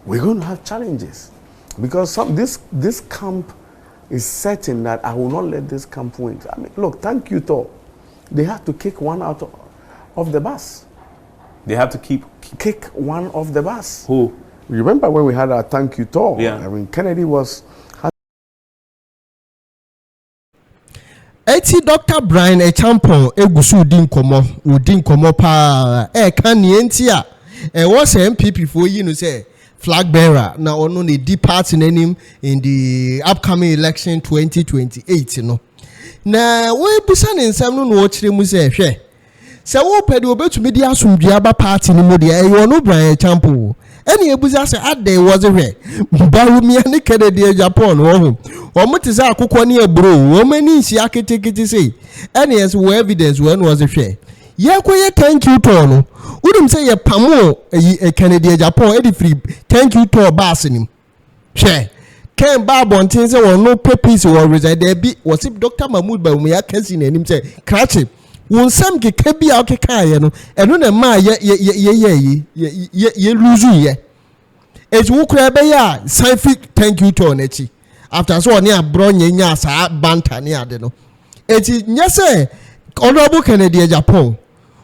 we're going to have challenges. Because this camp is certain that I will not let this camp win. I mean, look, thank you, Thor. They have to kick one out of the bus. They have to kick one off the bus. Who? Remember when we had our thank you tour? Yeah. I mean, Kennedy was. Eti Dr. Bryan Echampon egusu udin komo pa kanientia was MPP for say flag bearer na ono ne di party nanim in the upcoming election 2028 no na we bisa ne nsam no wo kire mu say hwe se wo pede obetumi di asomdua ba party ni mu de no Bryan Echampon any ebuza say ade was hwe Bawumia ne Canada Japan wo omuti za akukọ ne ebro o mani nsi aketekete say any as we evidence when was hwe ye koye thank you to no udum say ye pamo Canada Japan e free thank you to bass nim hwe ken ba bontin say won no purpose or reside there be was if Dr. Mahmoud Bawumia kasi na nim say krache won sam ke bi a ke kan no eno na ma ye lose ye it wo kra be ya scientific thank you to na chi after so oni abro nyanya sa banta ne ade no eti nyese honorable Canada Japan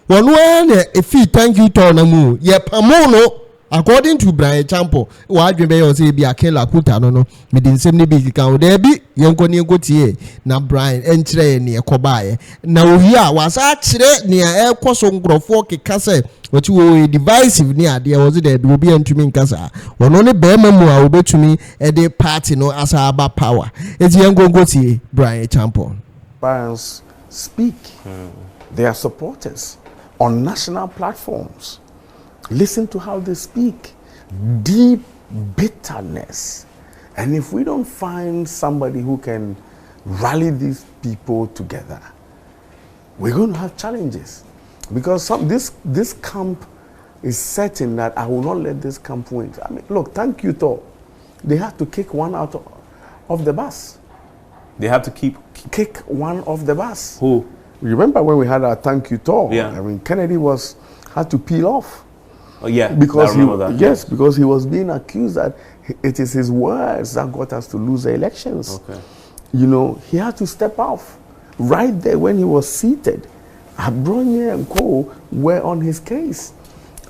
wonu na efi thank you to na mu ye pamo no according to Bryan Echampon wa adwe be yo say bi akela kuta no me din sem ne bi kan o bi yenko ne ngotie na Bryan enkyere ne ekobae na ohi a wasa kyere ne ekoso ngrofo keka say wati wo divisive ne ade was there do bi antumi nkasa wono ne be mamu a obetumi e de party no asa aba power eti yenko ngotie Bryan Echampon Parents speak their supporters on national platforms. Listen to how they speak. Deep bitterness. And if we don't find somebody who can rally these people together, we're going to have challenges. Because this camp is certain that I will not let this camp win. I mean, look, thank you, Thor. They have to kick one out of the bus. They have to kick one off the bus. Who? Remember when we had our thank you tour? Yeah. I mean, Kennedy had to peel off. Oh, yeah, because I remember that. Yes, because he was being accused that it is his words that got us to lose the elections. Okay. You know, he had to step off right there when he was seated. Bryan and co were on his case.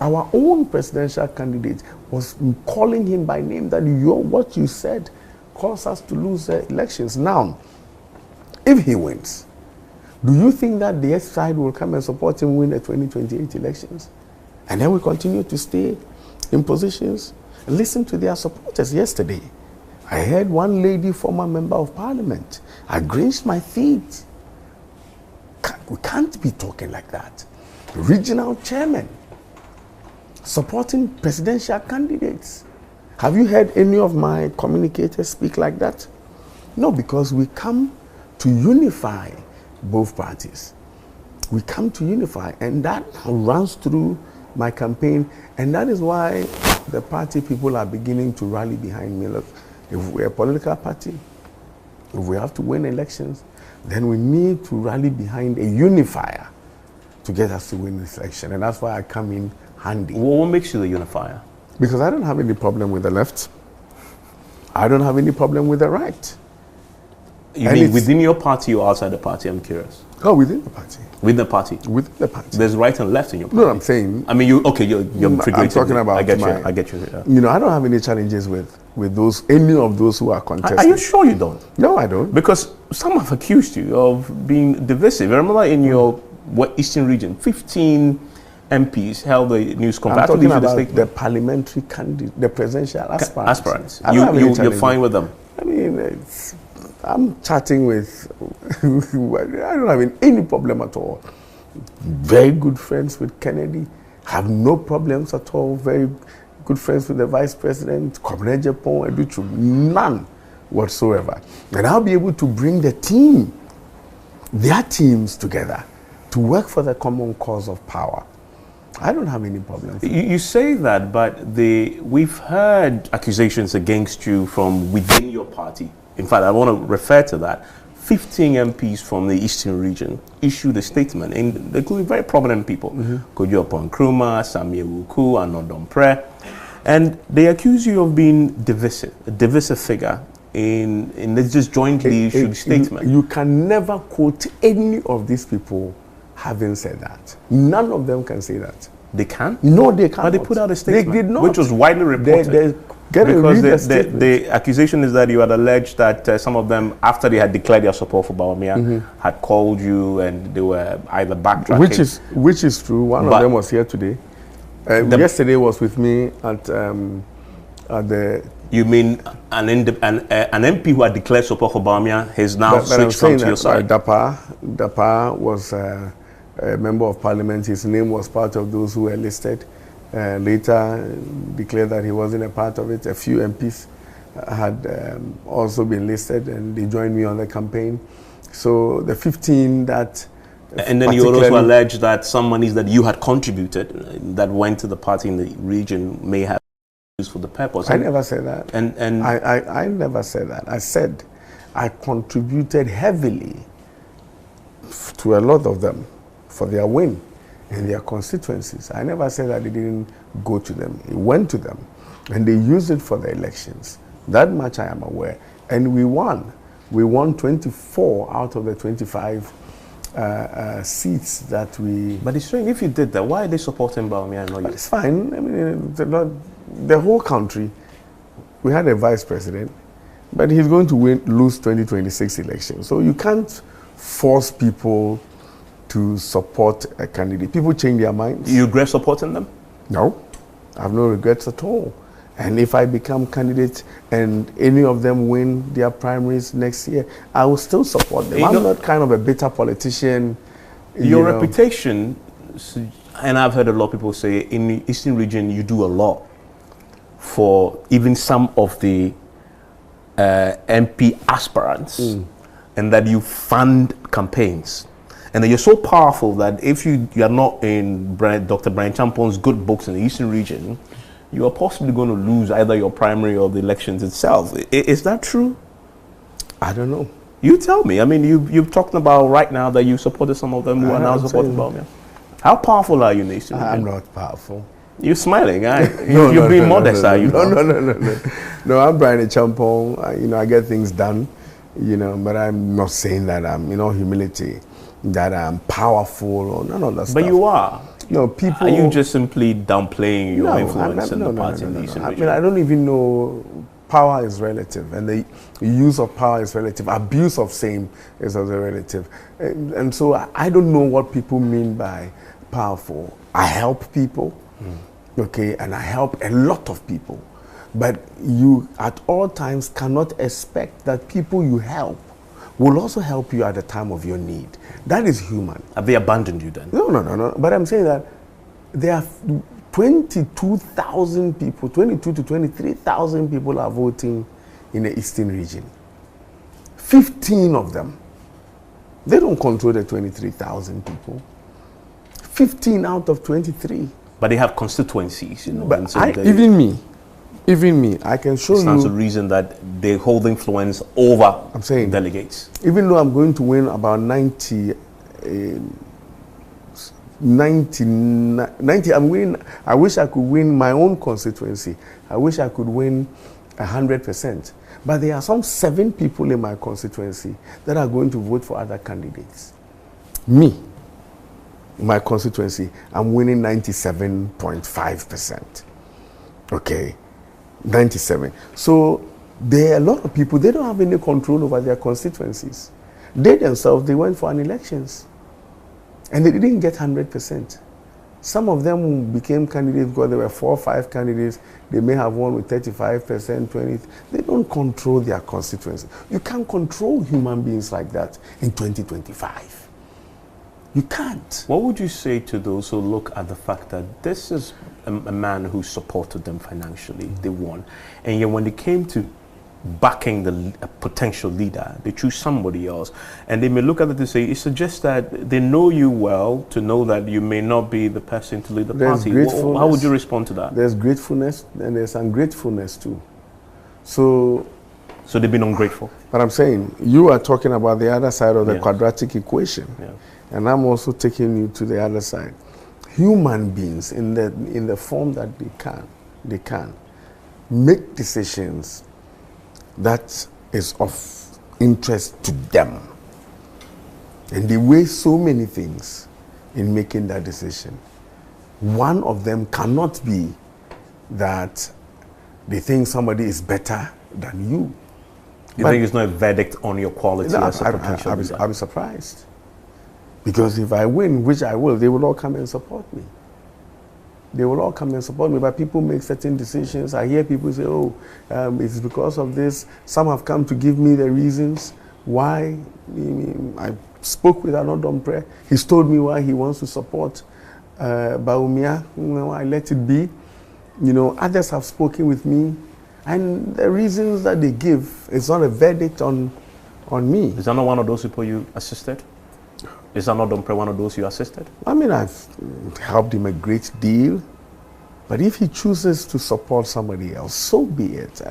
Our own presidential candidate was calling him by name that what you said caused us to lose the elections. Now, if he wins, do you think that the S side will come and support him win the 2028 elections? And then we continue to stay in positions and listen to their supporters. Yesterday, I heard one lady, former member of parliament, I grinched my feet. We can't be talking like that. Regional chairman supporting presidential candidates. Have you heard any of my communicators speak like that? No, because we come to unify both parties. We come to unify, and that runs through my campaign, and that is why the party people are beginning to rally behind me. Look, if we're a political party, if we have to win elections, then we need to rally behind a unifier to get us to win this election, and that's why I come in handy. What makes you the unifier? Because I don't have any problem with the left. I don't have any problem with the right. You mean within your party or outside the party? I'm curious. Oh, within the party. Within the party? Within the party. There's right and left in your party. No, I'm saying... I mean, you're figuratively. I'm talking about I get you. Yeah. You know, I don't have any challenges with any of those who are contesting. Are you sure you don't? No, I don't. Because some have accused you of being divisive. I remember in your Eastern region, 15 MPs held a news conference. I'm talking about the parliamentary candidate, the presidential aspirants. You're fine with them? I mean, I'm chatting with, I don't have any problem at all. Very good friends with Kennedy, have no problems at all. Very good friends with the vice president, Comrade Japan, none whatsoever. And I'll be able to bring their teams together to work for the common cause of power. I don't have any problem. You say that, but we've heard accusations against you from within your party. In fact, I want to refer to that. 15 MPs from the Eastern region issued a statement, including very prominent people. Kojo Nkrumah, Samuel Wuku, and Odompre. And they accuse you of being divisive, a divisive figure in this jointly issued statement. You can never quote any of these people having said that. None of them can say that. They can? No, they can't. But they put out a statement, they did not. which was widely reported. Because the accusation is that you had alleged that some of them, after they had declared their support for Bawumia, had called you and they were either backtracking. Which is true. One of them was here today. Yesterday was with me at the. You mean an MP who had declared support for Bawumia has now switched onto your side? Dapa was a member of parliament. His name was part of those who were listed. Later declared that he wasn't a part of it. A few MPs had also been listed and they joined me on the campaign. So the 15 that... And then you also alleged that some monies that you had contributed that went to the party in the region may have been used for the purpose. I never said that. And I never said that. I said I contributed heavily to a lot of them for their win in their constituencies. I never said that it didn't go to them. It went to them, and they used it for the elections. That much I am aware. And we won. We won 24 out of the 25 seats that we... But it's strange, if you did that, why are they supporting Bawumia and not you? It's fine. I mean, the whole country, we had a vice president, but he's going to lose 2026 elections. So you can't force people to support a candidate. People change their minds. You regret supporting them? No, I have no regrets at all. And if I become candidate and any of them win their primaries next year, I will still support them. I'm not kind of a bitter politician. Your reputation, and I've heard a lot of people say, in the Eastern region, you do a lot for even some of the MP aspirants, and that you fund campaigns. And that you're so powerful that if you are not in Dr. Bryan Champon's good books in the Eastern region, you are possibly going to lose either your primary or the elections itself. Is that true? I don't know. You tell me. I mean, you've talked about right now that you supported some of them who are now supporting Bawumia. How powerful are you in the Eastern region? I'm not powerful. You're smiling. You're being modest, are you? No, I'm Bryan Champon. I get things done, but I'm not saying that I'm, in all humility, that I'm powerful or none of that stuff. But you are. No, people... Are you just simply downplaying your influence in the party in the Eastern region? I don't even know. Power is relative, and the use of power is relative. Abuse of same is also relative. And so I don't know what people mean by powerful. I help people, okay, and I help a lot of people. But you, at all times, cannot expect that people you help will also help you at the time of your need. That is human. Have they abandoned you then? No. But I'm saying that there are 22,000 people, 22 to 23,000 people are voting in the Eastern region. 15 of them, they don't control the 23,000 people. 15 out of 23. But they have constituencies, But so even me, I can show you. Stands to reason that they hold influence over delegates. Even though I'm going to win about 90, I'm winning. I wish I could win my own constituency. I wish I could win 100%. But there are some 7 people in my constituency that are going to vote for other candidates. Me, my constituency, I'm winning 97.5%. Okay. 97. So there are a lot of people, they don't have any control over their constituencies. They themselves, they went for an elections and they didn't get 100%. Some of them became candidates because there were 4 or 5 candidates. They may have won with 35%, 20%. They don't control their constituency. You can't control human beings like that in 2025. You can't. What would you say to those who look at the fact that this is a man who supported them financially, they won, and yet when they came to backing a potential leader, they choose somebody else, and they may look at it and say, it suggests that they know you well to know that you may not be the person to lead the party. How would you respond to that? There's gratefulness and there's ungratefulness too. So they've been ungrateful. But I'm saying, you are talking about the other side of the quadratic equation. Yeah. And I'm also taking you to the other side. Human beings, in the form that they can, they can make decisions that is of interest to them. And they weigh so many things in making that decision. One of them cannot be that they think somebody is better than you. You think it's not a verdict on your quality as a potential leader? I'll be surprised. Because if I win, which I will, they will all come and support me. They will all come and support me, but people make certain decisions. I hear people say, oh, it's because of this. Some have come to give me the reasons why. I spoke with another prayer. He's told me why he wants to support Bawumia. I let it be. Others have spoken with me. And the reasons that they give, it's not a verdict on me. Is that not one of those people you assisted? Is that not one of those you assisted? I've helped him a great deal. But if he chooses to support somebody else, so be it.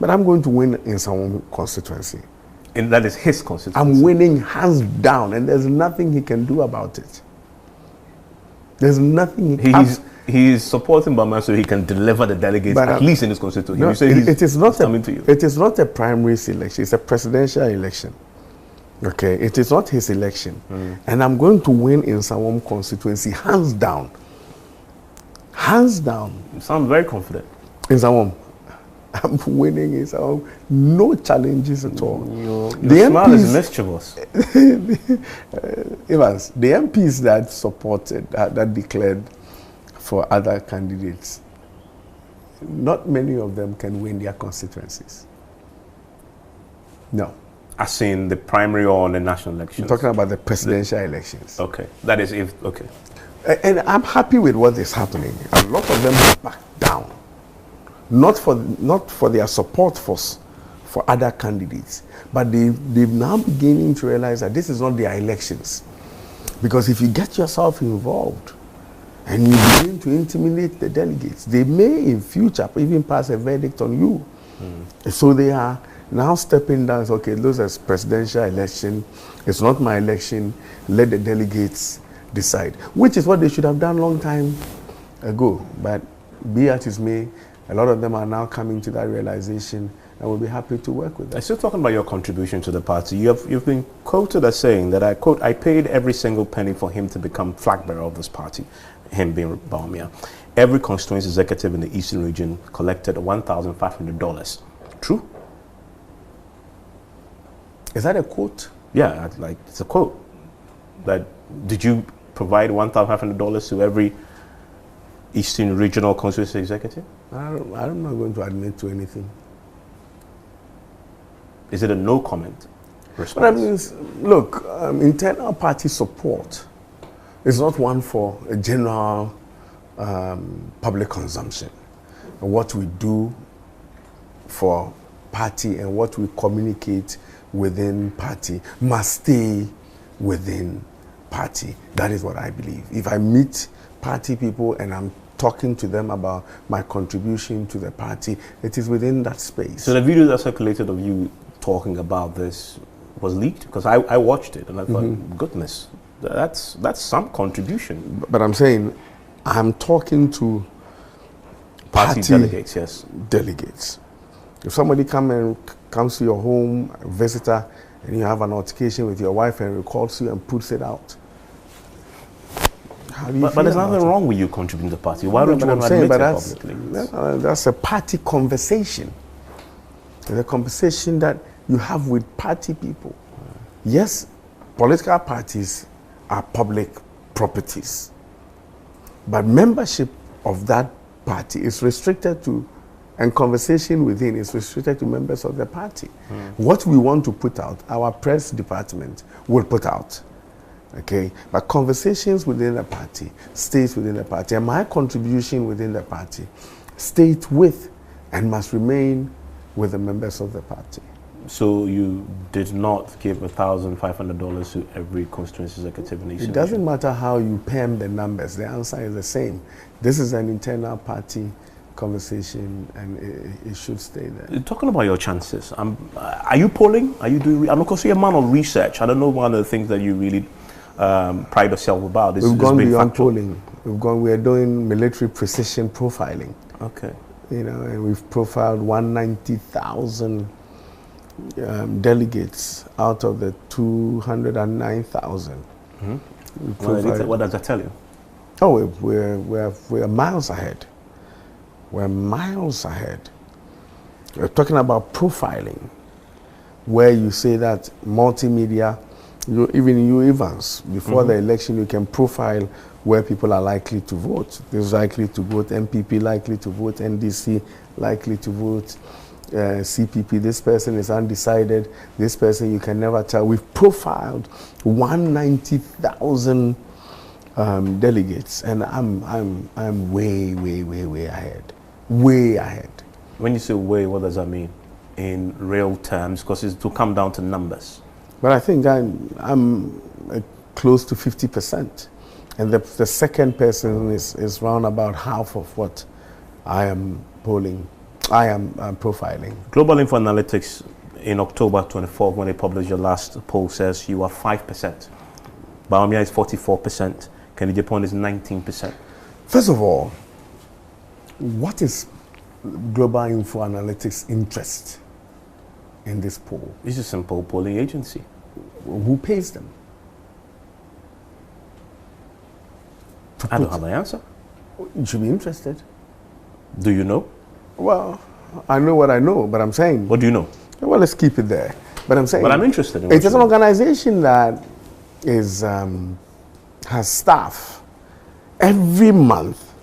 But I'm going to win in some constituency. And that is his constituency? I'm winning hands down, and there's nothing he can do about it. There's nothing he is supporting Bawumia so he can deliver the delegates, at least in his constituency. No, you say it is not coming to you. It is not a primary election. It's a presidential election. Okay, it is not his election. And I'm going to win in some constituency, hands down. Hands down. You sound very confident. In some, I'm winning in some, no challenges at all. Your smile is mischievous. Evans, the MPs that supported, that declared for other candidates, not many of them can win their constituencies. No. As in the primary or the national elections? I'm talking about the presidential elections. Okay. That is if, okay. And I'm happy with what is happening. A lot of them back down. Not for their support for other candidates, but they've now beginning to realize that this is not their elections. Because if you get yourself involved and you begin to intimidate the delegates, they may in future even pass a verdict on you. So they are now stepping down. Okay, those are presidential election. It's not my election. Let the delegates decide, which is what they should have done long time ago. But be as it may, a lot of them are now coming to that realization, and we'll be happy to work with them. Still talking about your contribution to the party, you've been quoted as saying that, I quote, I paid every single penny for him to become flag bearer of this party, him being Bawumia. Every constituency executive in the Eastern region collected $1,500. True? Is that a quote? Yeah, it's a quote. Did you provide $1,500 to every Eastern Regional Constituency Executive? I'm not going to admit to anything. Is it a no comment response? But I mean, look, internal party support is not one for a general public consumption. And what we do for party and what we communicate within party must stay within party. That is what I believe. If I meet party people and I'm talking to them about my contribution to the party, it is within that space. So the video that circulated of you talking about this was leaked? Because I watched it and I thought, goodness, that's some contribution. But I'm saying, I'm talking to party delegates, yes. Delegates. If somebody comes to your home, a visitor, and you have an altercation with your wife and records you and puts it out, but there's nothing wrong with you contributing to the party. Why don't you want to admit it publicly? That's a party conversation. It's a conversation that you have with party people. Yes, political parties are public properties, but membership of that party is restricted to, and conversation within is restricted to members of the party. What we want to put out, our press department will put out. Okay, but conversations within the party stays within the party, and my contribution within the party stays with and must remain with the members of the party. So you did not give $1,500 to every constituency executive in the Eastern It doesn't matter how you pen the numbers. The answer is the same. This is an internal party conversation, and it should stay there. Talking about your chances, are you polling? Are you doing? I'm of course you're a man of research. I don't know one of the things that you really pride yourself about. We've gone beyond polling. We are doing military precision profiling. Okay. you know, and we've profiled 190,000 delegates out of the 209,000. What does that tell you? Oh, we're miles ahead. We're miles ahead. We're talking about profiling, where you say that multimedia, even you, Evans, before the election, you can profile where people are likely to vote. This is likely to vote, MPP likely to vote, NDC likely to vote, CPP, this person is undecided, this person you can never tell. We've profiled 190,000 delegates, and I'm way ahead. Way ahead. When you say way, what does that mean in real terms? Because it will come down to numbers. But I think I'm close to 50%. And the second person is round about half of what I am polling. I am profiling. Global Info Analytics in October 24, when they published your last poll, says you are 5%. Bawumia is 44%. Kennedy Japan is 19%. First of all, what is Global Info Analytics' interest in this poll? It's a simple polling agency. Who pays them? I don't have an answer. You should be interested. Do you know? Well, I know what I know, but I'm saying... What do you know? Well, let's keep it there. But I'm saying... But I'm interested in it is an organization that is has staff. Every month,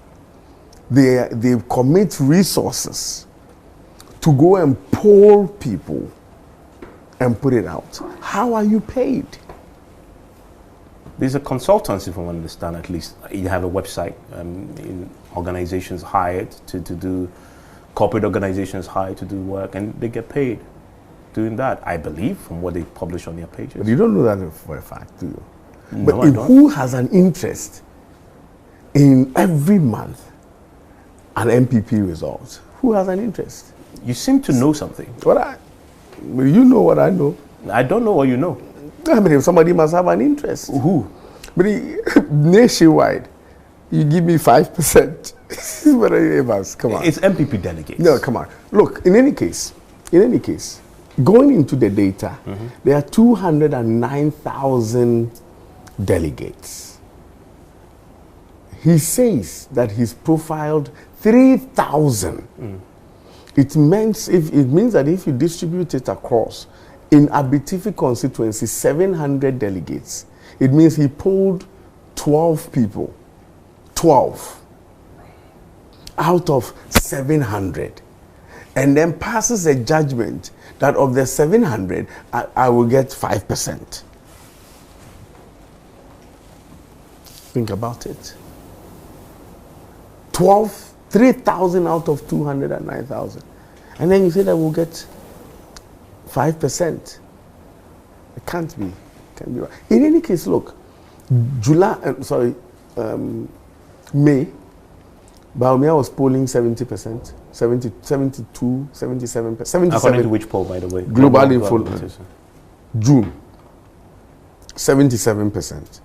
they commit resources to go and poll people and put it out. How are you paid? There's a consultancy, if I understand, at least. You have a website, organizations hired to do, corporate organizations hired to do work, and they get paid doing that, I believe, from what they publish on their pages. But you don't know that for a fact, do you? No, but who has an interest in every month an MPP result? Who has an interest? You seem to know something. You know what I know. I don't know what you know. I mean, somebody must have an interest. Who? But nationwide, you give me 5%. But Evans, come on. It's MPP delegates. No, come on. Look, in any case, going into the data, there are 209,000 delegates. He says that he's profiled 3,000. It means that if you distribute it across, in Abitifi constituency, 700 delegates, it means he polled 12 people. 12 out of 700. And then passes a judgment that of the 700, I will get 5%. Think about it. 3,000 out of 209,000. And then you say that we'll get 5%. It can't be right. In any case, look, May, Bawumia was polling 70%, 72, 77%, 77%. According to which poll, by the way? Global Info. June, 77%.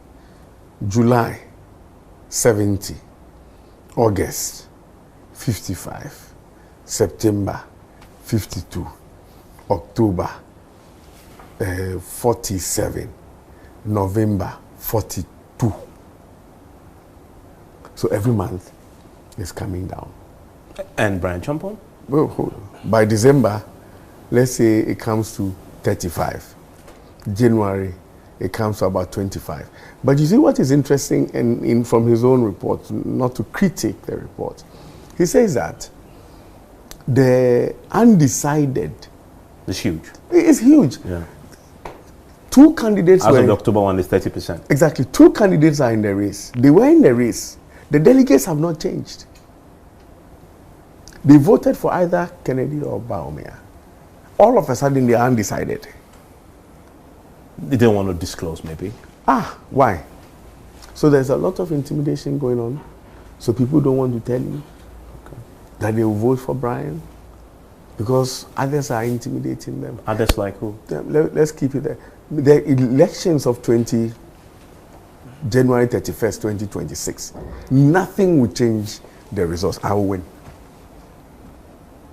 July, 70. August, 55. September, 52. October, 47. November, 42. So every month is coming down. And Bryan Champon? Well, by December, let's say it comes to 35. January, it comes to about 25. But you see what is interesting from his own report, not to critique the report. He says that the undecided... It's huge. It's huge. Yeah. Two candidates As of the October one is 30%. Exactly. Two candidates are in the race. They were in the race. The delegates have not changed. They voted for either Kennedy or Bawumia. All of a sudden, they are undecided. They don't want to disclose, maybe. Why? So there's a lot of intimidation going on. So people don't want to tell you that they will vote for Bryan because others are intimidating them. Others like who? Let's keep it there. The elections of January 31st, 2026, nothing will change the results. I will win.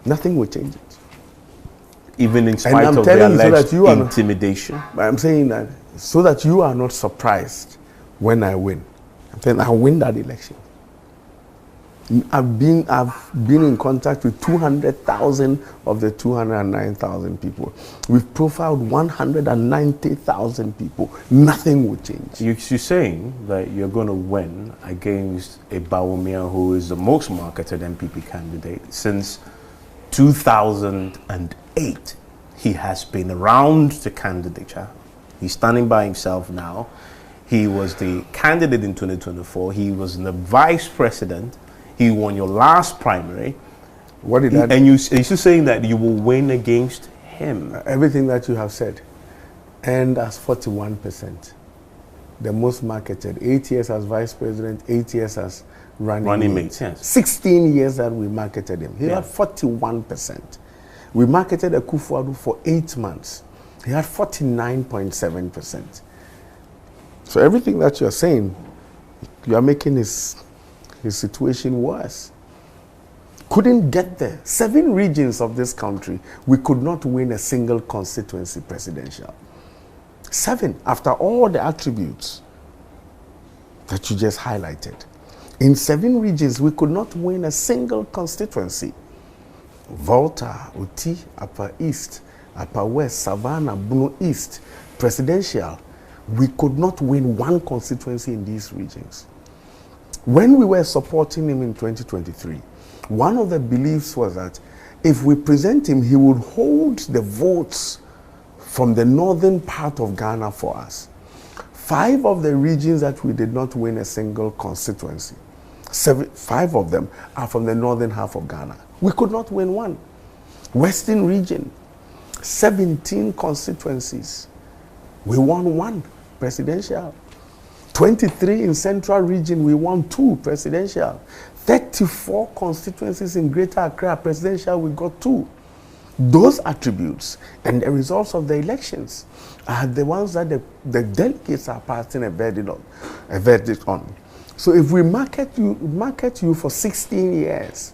Nothing will change it. Even in spite of the alleged intimidation. I'm saying that so that you are not surprised when I win. I'm saying I'll win that election. I've been in contact with 200,000 of the 209,000 people. We've profiled 190,000 people. Nothing will change. You're saying that you're going to win against a Bawumia who is the most marketed MPP candidate since 2008. He has been around the candidature. He's standing by himself now. He was the candidate in 2024. He was the vice president. He won your last primary. What did that? And you're saying that you will win against him. Everything that you have said. And as 41%. The most marketed. 8 years as vice president, 8 years as running mate. Yes. 16 years that we marketed him. He had 41%. We marketed Akufo-Addo for 8 months. He had 49.7%. So everything that you're saying, you are making his situation worse. Couldn't get there. 7 regions of this country, we could not win a single constituency presidential. 7, after all the attributes that you just highlighted. In 7 regions, we could not win a single constituency. Volta, Uti, Upper East, Upper West, Savannah, Bunu East, presidential. We could not win one constituency in these regions. When we were supporting him in 2023, one of the beliefs was that if we present him, he would hold the votes from the northern part of Ghana for us. 5 of the regions that we did not win a single constituency, 5 of them are from the northern half of Ghana. We could not win one. Western region, 17 constituencies. We won 1 presidential. 23 in central region, we won 2 presidential. 34 constituencies in Greater Accra presidential, we got 2. Those attributes and the results of the elections are the ones that the delegates are passing a verdict on. So if we market you for 16 years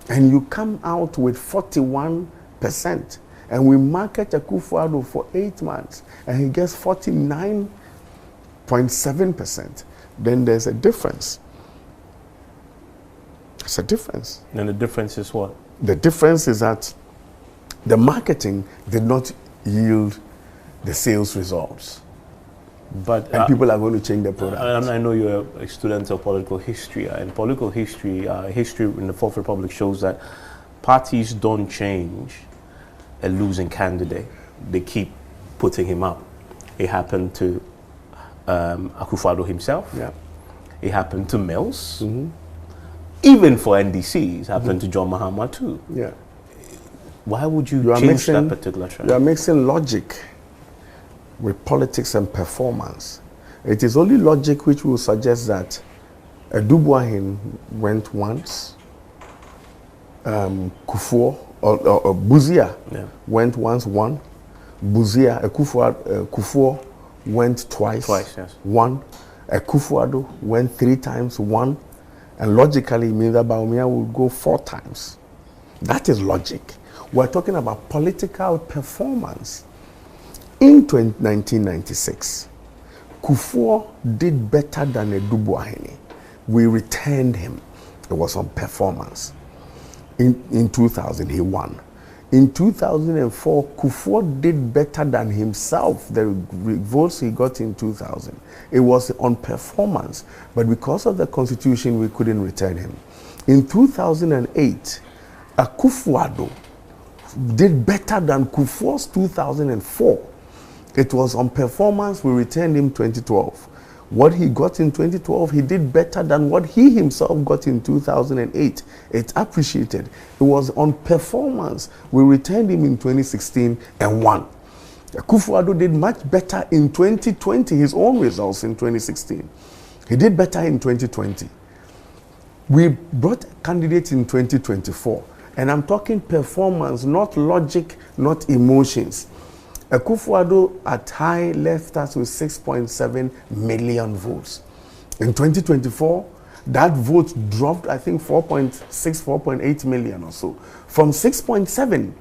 and you come out with 41%, and we market Akufo-Addo for 8 months and he gets 49.7%, then there's a difference. It's a difference. And the difference is what? The difference is that the marketing did not yield the sales results. And people are going to change their product. I know you're a student of political history. And political history, history in the Fourth Republic shows that parties don't change a losing candidate. They keep putting him up. It happened to Akufo-Addo himself. Yeah. It happened to Mills. Mm-hmm. Even for NDC, it happened to John Mahama too. Yeah. Why would you change that particular trend? You are mixing logic with politics and performance. It is only logic which will suggest that Dubois went once, Kufuor or Buzia went once, won. Kufuor went twice, yes. Won. Akufo-Addo went 3 times, won. And logically, it means that Bawumia will go 4 times. That is logic. We're talking about political performance. In 1996, Kufuor did better than Dubois. We returned him. It was on performance. In 2000, he won. In 2004, Kufuor did better than himself, the votes he got in 2000. It was on performance, but because of the constitution, we couldn't return him. In 2008, Akufo-Addo did better than Kufuor's 2004. It was on performance, we returned him 2012. What he got in 2012, he did better than what he himself got in 2008. It's appreciated. It was on performance. We returned him in 2016 and won. Akufo-Addo did much better in 2020, his own results in 2016. He did better in 2020. We brought candidates in 2024. And I'm talking performance, not logic, not emotions. Akufo-Addo at high left us with 6.7 million votes. In 2024, that vote dropped, I think, 4.6, 4.8 million or so. From 6.7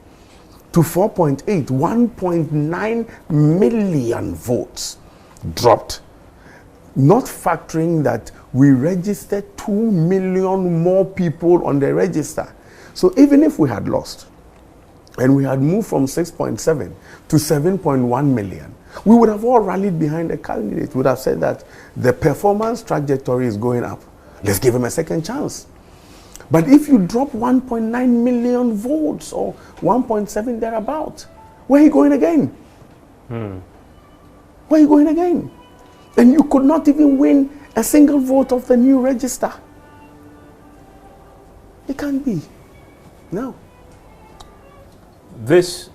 to 4.8, 1.9 million votes dropped. Not factoring that we registered 2 million more people on the register. So even if we had lost, and we had moved from 6.7 to 7.1 million, we would have all rallied behind the candidate. We would have said that the performance trajectory is going up. Let's give him a second chance. But if you drop 1.9 million votes or 1.7 thereabout, where are you going again? Where are you going again? And you could not even win a single vote of the new register. It can't be. No. This,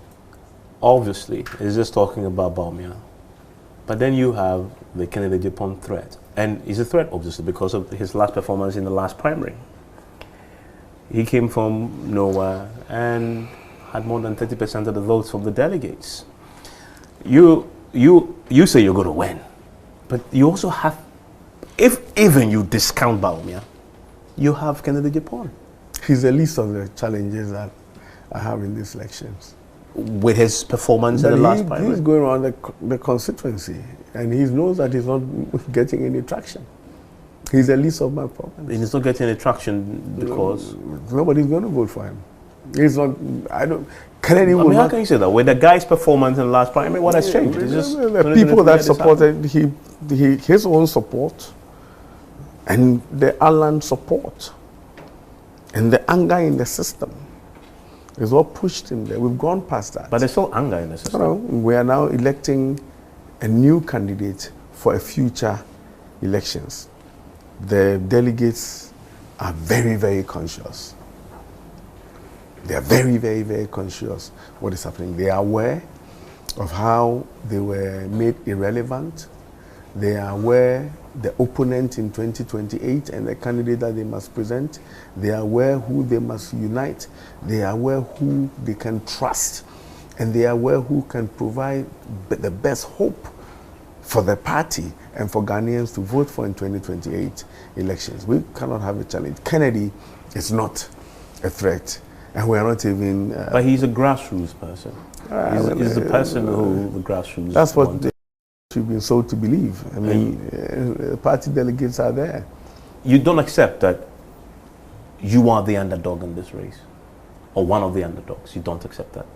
obviously, is just talking about Bawumia. But then you have the Kennedy Japan threat. And it's a threat, obviously, because of his last performance in the last primary. He came from nowhere and had more than 30% of the votes from the delegates. You say you're going to win. But you also have, if even you discount Bawumia, you have Kennedy Japan. He's the least of the challenges that I have in these elections. With his performance in the last primary? He's going around the constituency and he knows that he's not getting any traction. He's the least of my problems. And he's not getting any traction because? Nobody's going to vote for him. He's not, Kennedy will how not. can you say that? With the guy's performance in the last primary, what has changed? It's just the people that supported his own support and the Allen support and the anger in the system is what pushed him there. We've gone past that. But there's still anger in the system. We are now electing a new candidate for a future elections. The delegates are very, very conscious. They are very, very, very conscious what is happening. They are aware of how they were made irrelevant. They are aware the opponent in 2028 and the candidate that they must present. They are aware who they must unite. They are aware who they can trust. And they are aware who can provide the best hope for the party and for Ghanaians to vote for in 2028 elections. We cannot have a challenge. Kennedy is not a threat. And we are not even... but he's a grassroots person. He's the person who the grassroots That's what want. we've been sold to believe. I mean, party delegates are there. You don't accept that you are the underdog in this race? Or one of the underdogs? You don't accept that?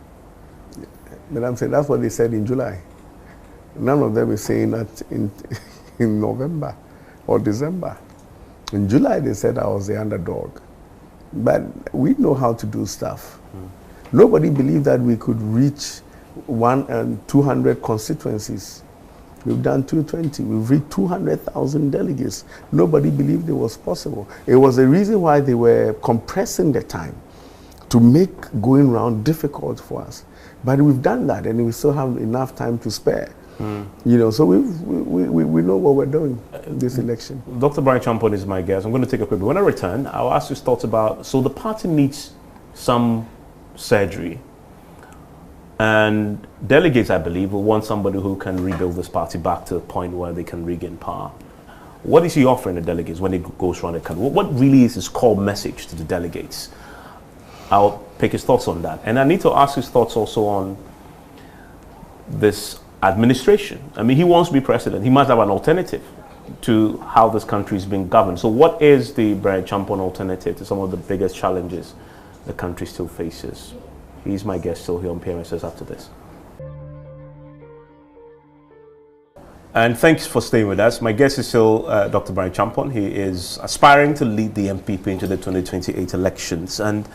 But I'm saying that's what they said in July. None of them is saying that in November or December. In July, they said I was the underdog. But we know how to do stuff. Nobody believed that we could reach 200 constituencies. We've done 220. We've reached 200,000 delegates. Nobody believed it was possible. It was the reason why they were compressing the time to make going around difficult for us. But we've done that, and we still have enough time to spare. You know, so we know what we're doing in this election. Dr. Bryan Champon is my guest. I'm going to take a quick break. When I return, I'll ask his thoughts about, so the party needs some surgery. And delegates, I believe, will want somebody who can rebuild this party back to a point where they can regain power. What is he offering the delegates when he goes around the country? What really is his core message to the delegates? I'll pick his thoughts on that. And I need to ask his thoughts also on this administration. I mean, he wants to be president. He must have an alternative to how this country is being governed. So what is the Bryan Champon alternative to some of the biggest challenges the country still faces? He's my guest still here on PMSS after this. And thanks for staying with us. My guest is still Dr. Bryan Champon. He is aspiring to lead the MPP into the 2028 elections. And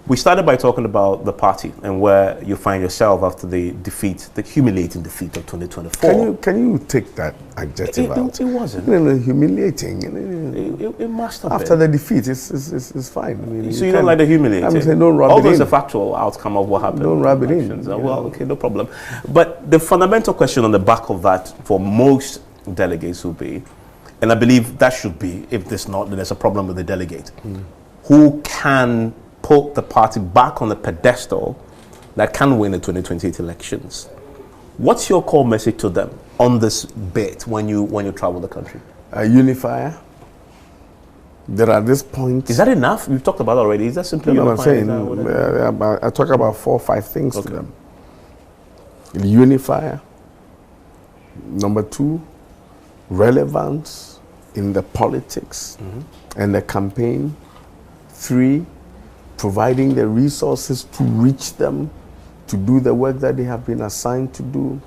we started by talking about the party and where you find yourself after the defeat, the humiliating defeat of 2024. Can you take that adjective out? It wasn't. Humiliating. It must have After been. the defeat, it's fine. I mean, So you don't like the humiliating? I'm saying don't rub Although it it's in. a factual outcome of what happened. Don't rub it in. Elections. Well, okay, no problem. But the fundamental question on the back of that for most delegates will be, and I believe that should be, if there's not, then there's a problem with the delegate. Who can put the party back on the pedestal that can win the 2028 elections? What's your core message to them on this bit when you travel the country? A unifier. There are this point. Is that enough? We've talked about it already. Is that simply No, I'm saying, unifying? I talk about 4 or 5 things to them. The unifier. Number 2, relevance in the politics and the campaign. 3, providing the resources to reach them, to do the work that they have been assigned to do.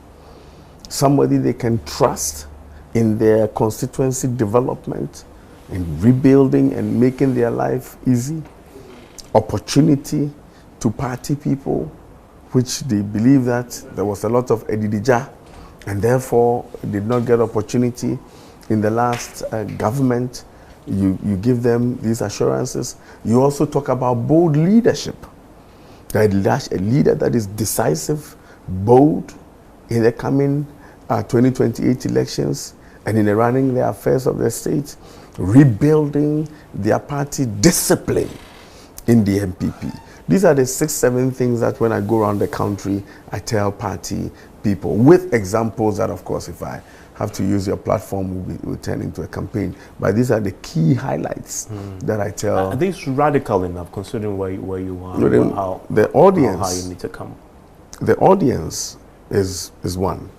Somebody they can trust in their constituency development, in rebuilding and making their life easy. Opportunity to party people, which they believe that there was a lot of edidija and therefore did not get opportunity in the last government. You give them these assurances. You also talk about bold leadership. A leader that is decisive, bold in the coming 2028 elections and in the running the affairs of the state, rebuilding their party discipline in the MPP. These are the 6, 7 things that when I go around the country, I tell party people with examples that, of course, if I have to use your platform, will turn into a campaign. But these are the key highlights that I tell. Are these radical enough, considering where you are? The audience, how you need to come. The audience is one.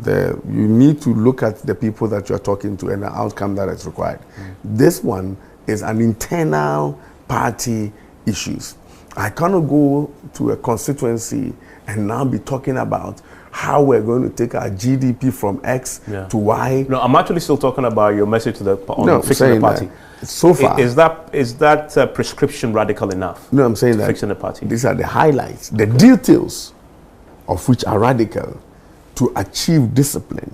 You need to look at the people that you're talking to and the outcome that is required. This one is an internal party issues. I cannot go to a constituency and now be talking about how we're going to take our GDP from X to Y. No, I'm actually still talking about your message to fixing the party. So far, is that prescription radical enough? No, I'm saying that fixing the party. These are the highlights, the details of which are radical to achieve discipline.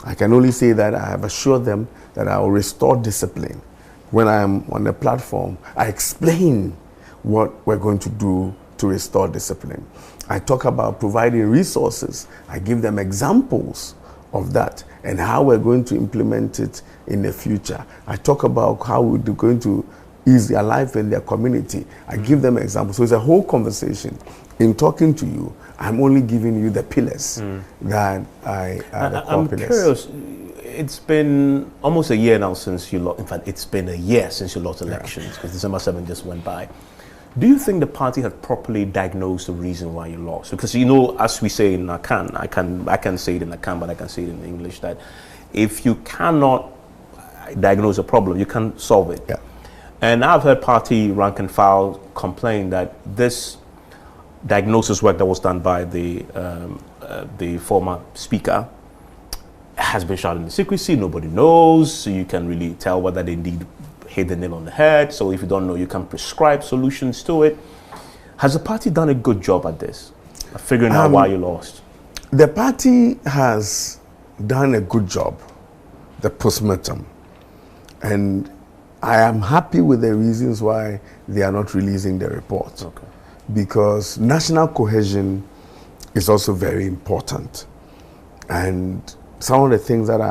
I can only say that I have assured them that I will restore discipline. When I am on the platform, I explain what we're going to do to restore discipline. I talk about providing resources. I give them examples of that and how we're going to implement it in the future. I talk about how we're going to ease their life in their community. I give them examples. So it's a whole conversation. In talking to you, I'm only giving you the pillars that I'm curious. It's been almost a year now since you lost. In fact, it's been a year since you lost elections because December 7th just went by. Do you think the party had properly diagnosed the reason why you lost? Because, you know, as we say in Akan, I can say it in Akan, but I can say it in English, that if you cannot diagnose a problem, you can't solve it. Yeah. And I've heard party rank and file complain that this diagnosis work that was done by the former speaker has been shrouded in secrecy. Nobody knows, so you can really tell whether they indeed hit the nail on the head. So if you don't know, you can prescribe solutions to it. Has the party done a good job at this, at figuring out why you lost? The party has done a good job, the postmortem, and I am happy with the reasons why they are not releasing the report. Okay. Because national cohesion is also very important, and some of the things that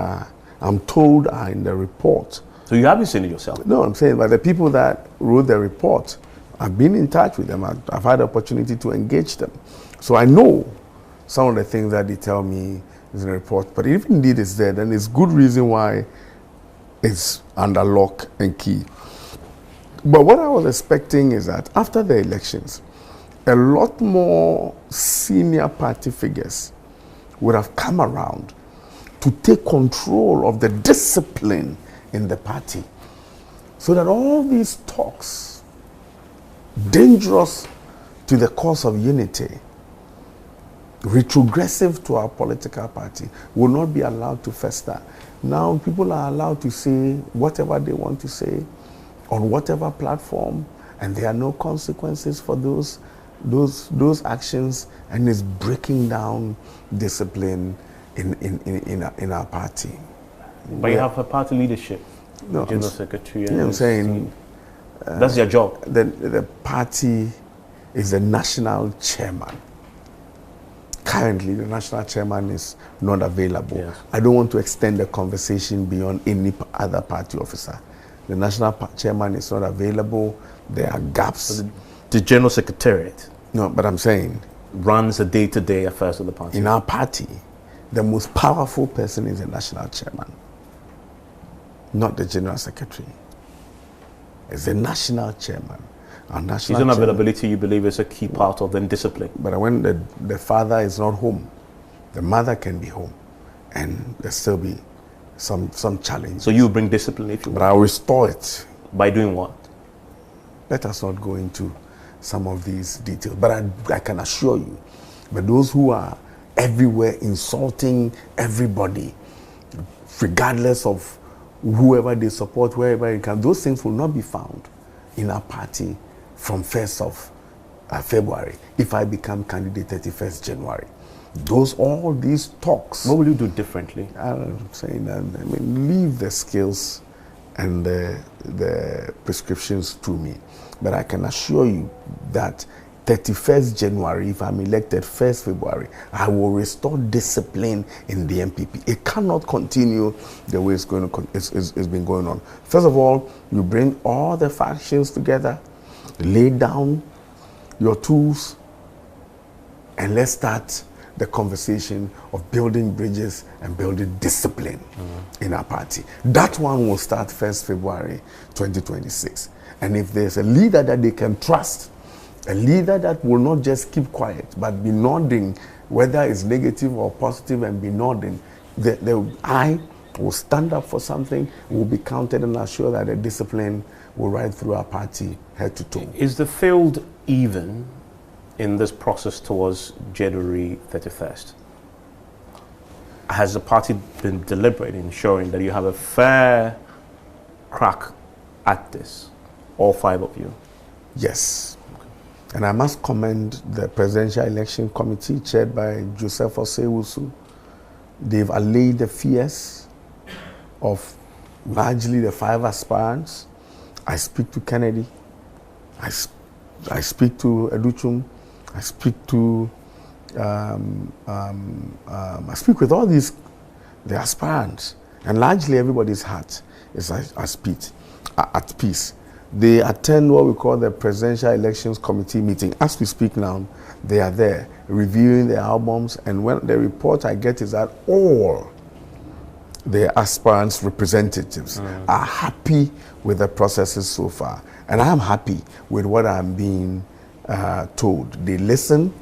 I'm told are in the report. So you haven't seen it yourself? No, I'm saying, but the people that wrote the report, I've been in touch with them. I've had the opportunity to engage them. So I know some of the things that they tell me is in the report. But if indeed it's there, then it's good reason why it's under lock and key. But what I was expecting is that after the elections, a lot more senior party figures would have come around to take control of the discipline in the party, so that all these talks, dangerous to the cause of unity, retrogressive to our political party, will not be allowed to fester. Now people are allowed to say whatever they want to say on whatever platform, and there are no consequences for those actions, and it's breaking down discipline in our party. But you have a party leadership, general secretary. Yeah, I'm saying that's their job. The party is the national chairman. Currently, the national chairman is not available. Yes. I don't want to extend the conversation beyond any other party officer. The national chairman is not available. There are gaps. The general secretariat. No, but I'm saying runs the day-to-day affairs of the party. In our party, the most powerful person is the national chairman, not the general secretary. is the national chairman. Our national His chairman, unavailability, you believe, is a key part of the discipline. but when the father is not home, the mother can be home, and there still be some challenge. So you bring discipline if you But want. I'll restore it. By doing what? Let us not go into some of these details. But I can assure you, but those who are everywhere insulting everybody, regardless of whoever they support, wherever it can, those things will not be found in our party from 1st of February if I become candidate 31st January. All these talks. What will you do differently? I'm saying that, I mean, leave the skills and the prescriptions to me. But I can assure you that 31st January, if I'm elected 1st February, I will restore discipline in the MPP. It cannot continue the way it's been going on. First of all, you bring all the factions together, lay down your tools, and let's start the conversation of building bridges and building discipline in our party. That one will start 1st February 2026. And if there's a leader that they can trust, a leader that will not just keep quiet, but be nodding, whether it's negative or positive, and be nodding, I will stand up for something, will be counted, and assure that the discipline will ride through our party head to toe. Is the field even in this process towards January 31st? Has the party been deliberate in ensuring that you have a fair crack at this, all 5 of you? Yes. And I must commend the Presidential Election Committee chaired by Joseph Osewusu. They've allayed the fears of largely the 5 aspirants. I speak to Kennedy. I speak to Educhum. I speak to, I speak with all the aspirants, and largely everybody's heart is at peace. They attend what we call the Presidential Elections Committee meeting. As we speak now, they are there reviewing their albums, and when the report I get is that all the aspirants' representatives are happy with the processes so far, and I am happy with what I'm being told. They listen,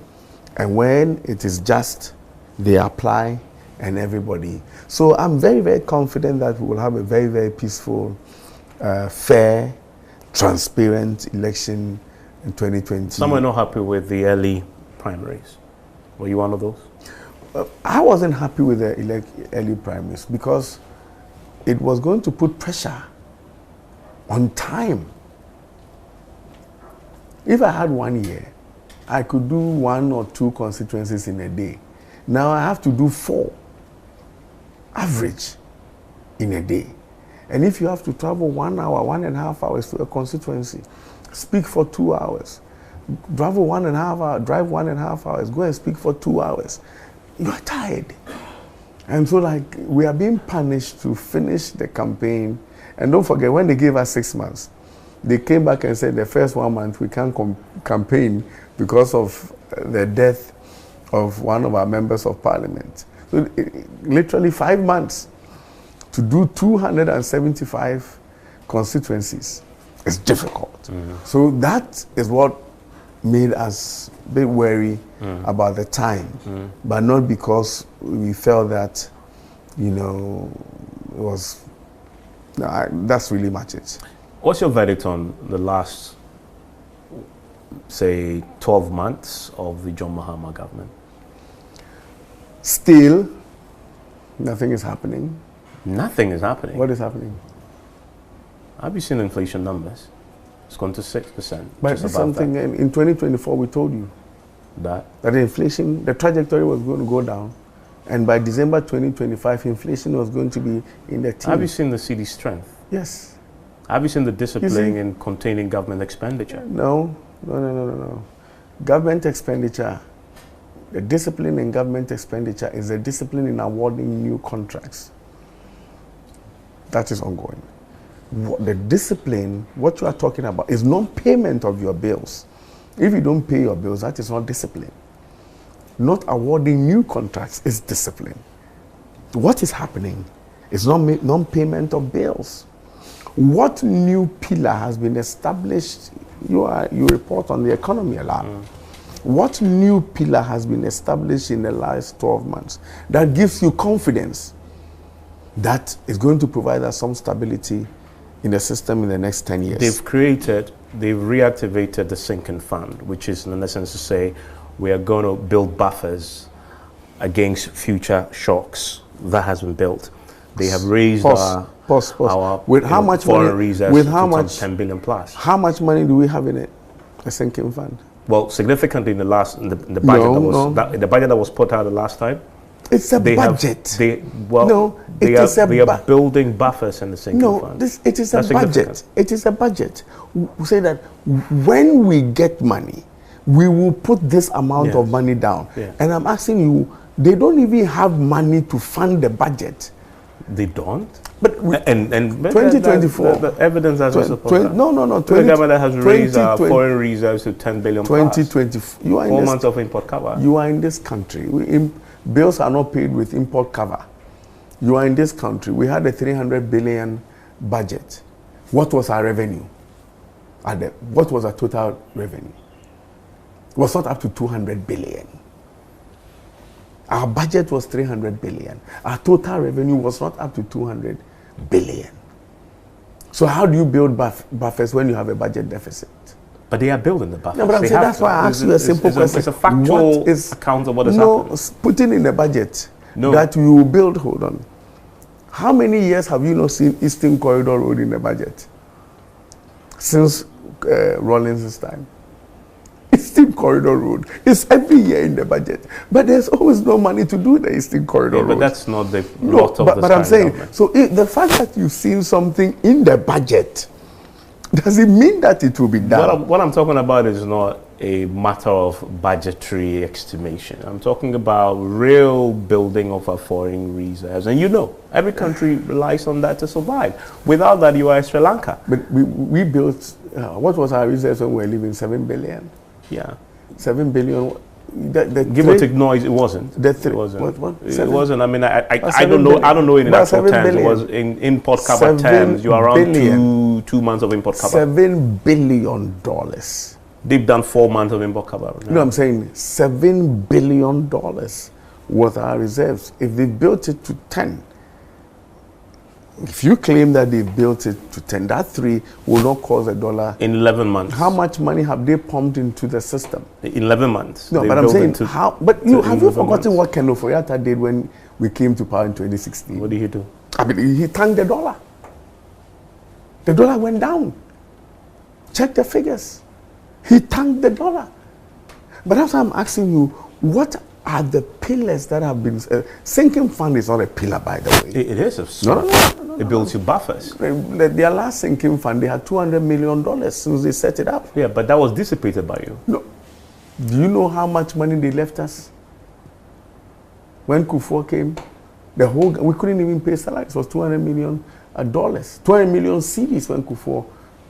and when it is just, they apply, and everybody. So I'm very, very confident that we will have a very, very peaceful, fair, transparent election in 2020. Some were not happy with the early primaries. Were you one of those? I wasn't happy with the early primaries because it was going to put pressure on time. If I had 1 year, I could do 1 or 2 constituencies in a day. Now I have to do 4, average, in a day. And if you have to travel 1 hour, 1.5 hours to a constituency, speak for 2 hours, travel 1.5 hours, drive 1.5 hours, go and speak for 2 hours, you are tired. And so, like, we are being punished to finish the campaign. And don't forget, when they gave us 6 months, they came back and said the first 1 month we can't campaign because of the death of one of our members of parliament. So literally 5 months to do 275 constituencies is difficult. So that is what made us a bit wary about the time, but not because we felt that, it was, that's really much it. What's your verdict on the last, say, 12 months of the John Mahama government? Still, nothing is happening. Nothing is happening. What is happening? Have you seen inflation numbers? It's gone to 6%. But just it's above something that. in 2024 we told you That that the inflation, the trajectory was going to go down, and by December 2025, inflation was going to be in the teens. Have you seen the CD strength? Yes. Have you seen the discipline in containing government expenditure? No. Government expenditure, the discipline in government expenditure is the discipline in awarding new contracts. That is ongoing. The discipline, what you are talking about, is non-payment of your bills. If you don't pay your bills, that is not discipline. Not awarding new contracts is discipline. What is happening is non-payment of bills. What new pillar has been established? You report on the economy a lot. What new pillar has been established in the last 12 months that gives you confidence that is going to provide us some stability in the system in the next 10 years? They've reactivated the sinking fund, which is in essence to say we are going to build buffers against future shocks. That has been built. They have raised our with how much foreign money, reserves with to how much, 10 billion plus. How much money do we have in it? A sinking fund? Well, significantly in the budget the budget that was put out the last time. It's a budget. They are building buffers in the sinking fund. It is a budget. It is a budget. We say that when we get money, we will put this amount of money down. Yeah. And I'm asking you, they don't even have money to fund the budget. They don't? But and 2024. The evidence has supported that. No. The government has raised our foreign reserves to 10 billion 2024. You are 4 months of import cover. You are in this country. Bills are not paid with import cover. You are in this country. We had a 300 billion budget. What was our revenue? What was our total revenue? It was not up to 200 billion. Our budget was 300 billion. Our total revenue was not up to 200 billion. So how do you build buffers when you have a budget deficit? But they are building the buffers. No, but I'm saying that's why I asked you a simple question. It's a factual account of what is happening. No, putting in the budget that you will build, hold on. How many years have you not seen Eastern Corridor Road in the budget? Since Rawlings' time. Eastern Corridor Road is every year in the budget, but there's always no money to do the Eastern Corridor Road. But that's not the lot of the but I'm saying, government. so the fact that you've seen something in the budget, does it mean that it will be done? What I'm talking about is not a matter of budgetary estimation. I'm talking about real building of our foreign reserves. And every country relies on that to survive. Without that, you are Sri Lanka. But we built, what was our reserves when we were leaving? 7 billion? Yeah. 7 billion. Give or take noise, it wasn't. It wasn't. What? It wasn't. I mean, I don't know. I don't know in About actual terms. billion. It was in import cover terms. You are around 2 months of import cover. $7 billion. They've done 4 months of import cover. No, I'm saying $7 billion was our reserves. If they built it to 10, if you claim that they've built it to 10, that 3 will not cause $1. In 11 months. How much money have they pumped into the system? In 11 months. No, but I'm saying, how? But have you forgotten what Ken Ofori-Atta did when we came to power in 2016? What did he do? I mean, he tanked the dollar. The dollar went down. Check the figures. He tanked the dollar. But that's why I'm asking you, what are the pillars that have been... sinking fund is not a pillar, by the way. It is. No. It builds you buffers. Their last sinking fund, they had $200 million since they set it up. Yeah, but that was dissipated by you. No. Do you know how much money they left us? When Kufuor came, we couldn't even pay salaries. It was $200 million, 200 million cedis when Kufuor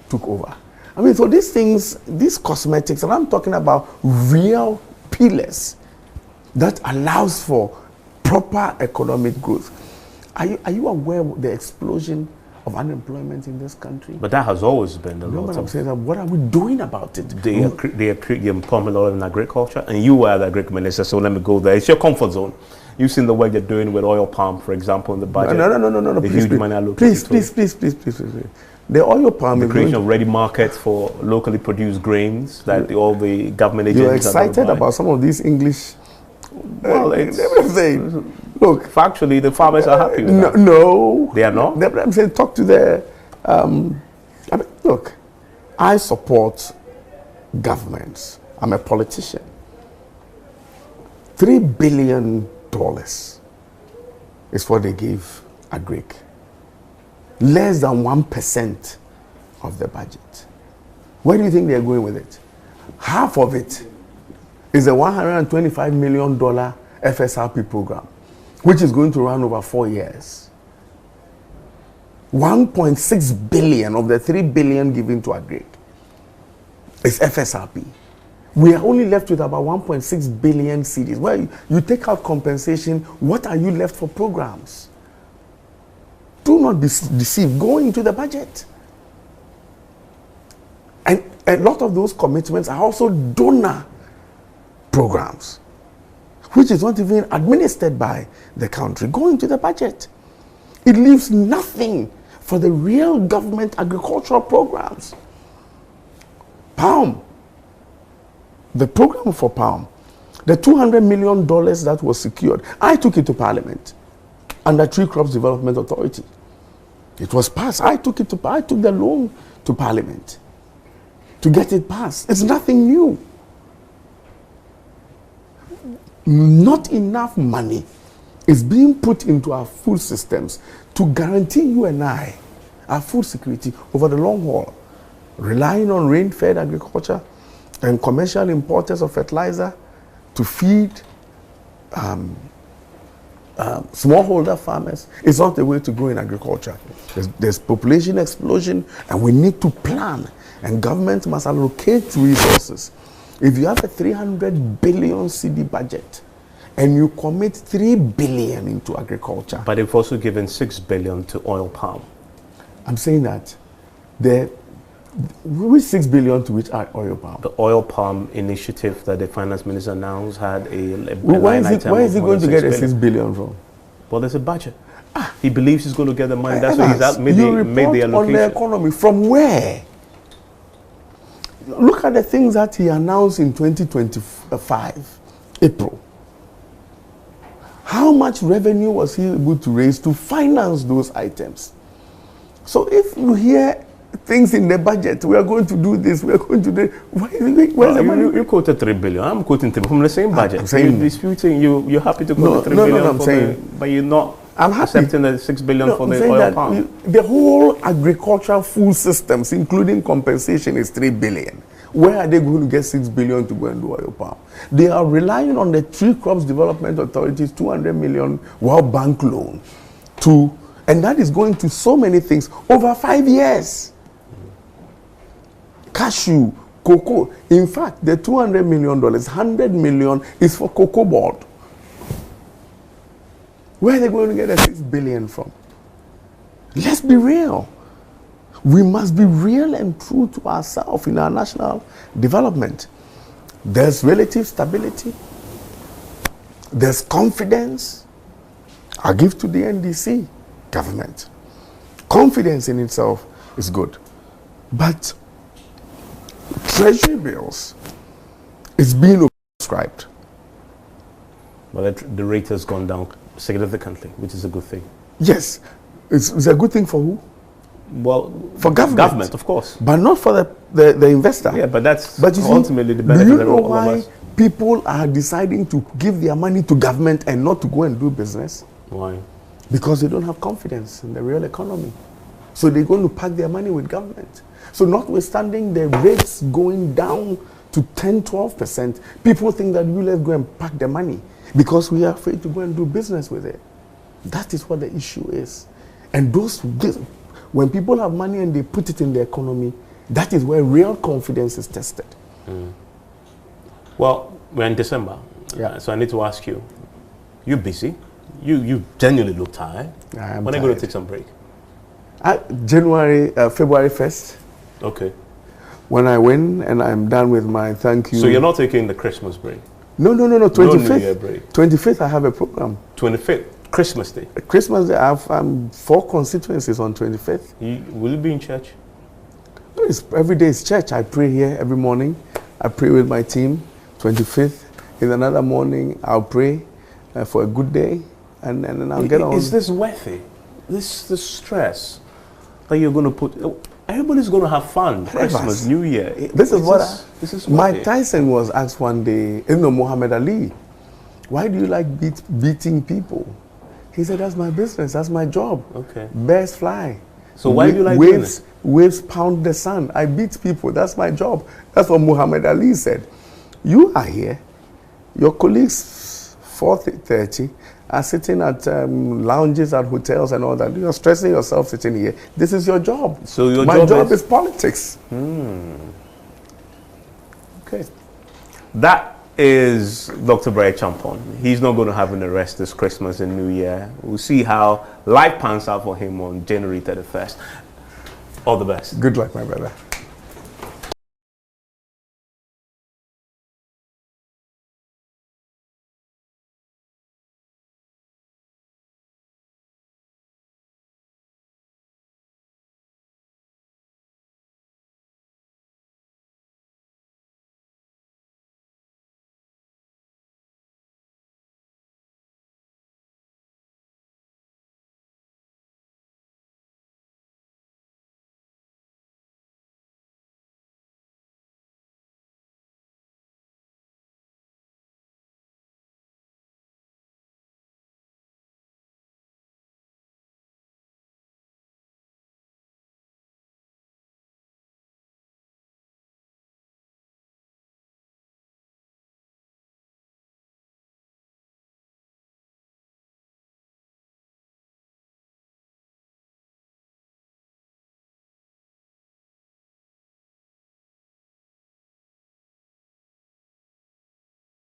took over. I mean, so these things, these cosmetics, and I'm talking about real pillars that allows for proper economic growth. Are you aware of the explosion of unemployment in this country? But that has always been the lot. I'm saying that, what are we doing about it? They are pumping a lot in agriculture, and you are the agric minister, so let me go there. It's your comfort zone. You've seen the work they're doing with oil palm, for example, in the budget. No. The huge money allocated. Please. The oil palm the creation of ready markets for locally produced grains that all the government agencies You're excited about some of these English. Well, I'm saying, look, factually, the farmers are happy with that. No, they are not. I'm saying, talk to the. Look, I support governments. I'm a politician. $3 billion is what they gave Agric. Less than 1% of the budget. Where do you think they're going with it? Half of it is a $125 million FSRP program, which is going to run over 4 years. 1.6 billion of the 3 billion given to Agric is FSRP. We are only left with about 1.6 billion cedis. Well, you take out compensation, what are you left for programs? Do not be deceived. Go into the budget. And a lot of those commitments are also donor programs, which is not even administered by the country, go into the budget. It leaves nothing for the real government agricultural programs. Palm, the program for palm, the $200 million that was secured, I took it to Parliament under Tree Crops Development Authority. It was passed. I took the loan to Parliament to get it passed. It's nothing new. Not enough money is being put into our food systems to guarantee you and I our food security over the long haul. Relying on rain-fed agriculture and commercial importers of fertilizer to feed smallholder farmers is not the way to go in agriculture. There's population explosion, and we need to plan, and government must allocate resources. If you have a 300 billion CD budget and you commit 3 billion into agriculture. But they've also given 6 billion to oil palm. I'm saying that which 6 billion to which oil palm? The oil palm initiative that the finance minister announced had a where is he going to get a 6 billion from? Well, there's a budget. He believes he's going to get the money. That's why he's made the allocation. On the economy. From where? Look at the things that he announced in 2025, April. How much revenue was he able to raise to finance those items? So if you hear things in the budget, we are going to do this, we are going to do where's the money? You quoted 3 billion. I'm quoting 3 from the same budget. I'm saying, you're disputing, you're happy to quote 3 billion. I'm saying, but you're not accepting the 6 billion for the oil palm. The whole agricultural food systems, including compensation, is 3 billion. Where are they going to get 6 billion to go and do oil palm? They are relying on the Tree Crops Development Authority's 200 million World Bank loan and that is going to so many things over 5 years. Cashew, cocoa. In fact, the $200 million, 100 million is for cocoa board. Where are they going to get the 6 billion from? Let's be real. We must be real and true to ourselves in our national development. There's relative stability. There's confidence. I give to the NDC government. Confidence in itself is good. But treasury bills is being oversubscribed. Well, the rate has gone down significantly, which is a good thing. Yes. It's a good thing for who? Well, for government. Government, of course. But not for the investor. Yeah, but that's ultimately the benefit of all of us. People are deciding to give their money to government and not to go and do business? Why? Because they don't have confidence in the real economy. So they're going to pack their money with government. So notwithstanding the rates going down to 10-12%, people think that let's go and pack the money because we are afraid to go and do business with it. That is what the issue is. And when people have money and they put it in the economy, that is where real confidence is tested. Well, we're in December, so I need to ask you, you're busy. You genuinely look tired. When are you going to take some break? February 1st. Okay. When I win and I'm done with my thank you. So you're not taking the Christmas break? No, 25th. No New Year break. 25th I have a program. 25th, Christmas Day. Christmas Day, I have 4 constituencies on 25th. Will you be in church? No, every day is church. I pray here every morning. I pray with my team. 25th. In another morning, I'll pray for a good day, and then I'll get on. Is this worthy? This stress that you're going to put? Everybody's going to have fun. Christmas, New Year. This is what Mike Tyson was asked one day. Muhammad Ali, why do you like beating people? He said, that's my business. That's my job. Okay. Bears fly. So why do you like doing it? Waves pound the sun. I beat people. That's my job. That's what Muhammad Ali said. You are here. Your colleagues, 4:30, are sitting at lounges at hotels and all that. You're stressing yourself sitting here. This is your job. So my job is politics. Okay. That is Dr. Bryan Champon. He's not going to have an arrest this Christmas and New Year. We'll see how life pans out for him on January 31st. All the best. Good luck, my brother.